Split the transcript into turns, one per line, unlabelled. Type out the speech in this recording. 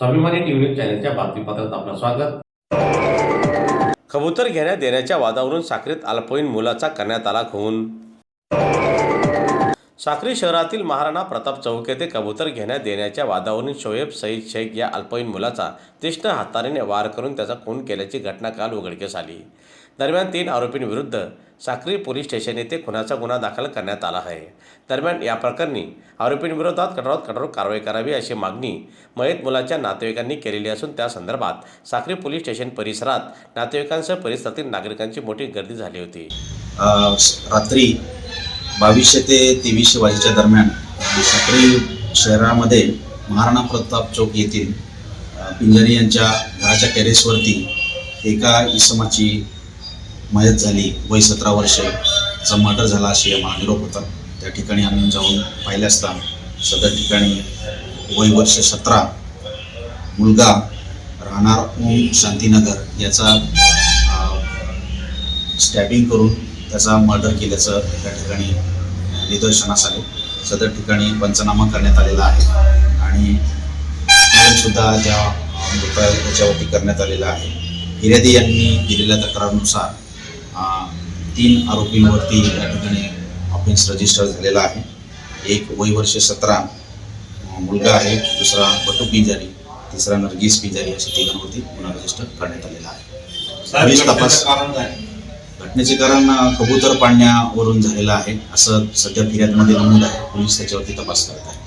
स्वाभिमानी TV news चॅनलच्या बातमीपत्रात आपलं स्वागत। कबूतर घेण्यात देण्याच्या वादावरून साक्रीत अल्पवयीन मुलाचा करण्यात आला खून। साक्री शहरातील महाराणा प्रताप चौक येथे कबूतर घेण्यात देण्याच्या वादावरून शोएब सईद शेख या अल्पवयीन मुलाचा तीक्ष्ण हाताने वार करून त्याचा खून केल्याची घटना काल उघडकीस आली। दरम्यान 3 आरोपींविरुद्ध साक्री पोलीस स्टेशन येथे खुनाचा गुन्हा दाखल करण्यात आला आहे। दरम्यान या प्रकरणी आरोपींविरोधात कठोरात कठोर कारवाई करावी अशी मागणी मयत मुलाच्या नातेवाईकांनी केलेली असून त्या संदर्भात साक्री पोलीस स्टेशन परिसरात नातेवाईकांसह परिसरातील नागरिकांची मोठी गर्दी झाली होती।
रात्री 2200 ते 2300 वाजेच्या दरम्यान साक्री शहरामध्ये महाराणा प्रताप चौक येथील पिंजारी यांच्या घराच्या टेरेसवरती एका इसमाची मयत झाली। वय 17 वर्षे, त्याचा मर्डर झाला अशी आम्हाला निरोप होता। त्या ठिकाणी आम्ही जाऊन पाहिले असता सदर ठिकाणी वय वर्ष 17 मुलगा राहणार ओम शांतीनगर याचा स्टॅबिंग करून त्याचा मर्डर केल्याचं त्या ठिकाणी निदर्शनास आले। सदर ठिकाणी पंचनामा करण्यात आलेला आहे आणि सुद्धा त्या त्याच्यावरती करण्यात आलेला आहे। फिर्यादी यांनी दिलेल्या तक्रारीनुसार 3 आरोपींवरती त्या ठिकाणी ऑफेन्स रजिस्टर झालेला आहे। एक वय वर्ष 17 मुलगा आहे, दुसरा बटू पिंजारी, तिसरा नरगिस पिंजारी अशा तिघांवरती गुन्हा रजिस्टर करण्यात आलेला आहे। पोलीस तपास घटनेचे कारण कबूतर पाळण्यावरून झालेलं आहे असं सध्या फिर्यादीमध्ये नमूद आहे। पोलीस त्याच्यावरती तपास करत आहेत।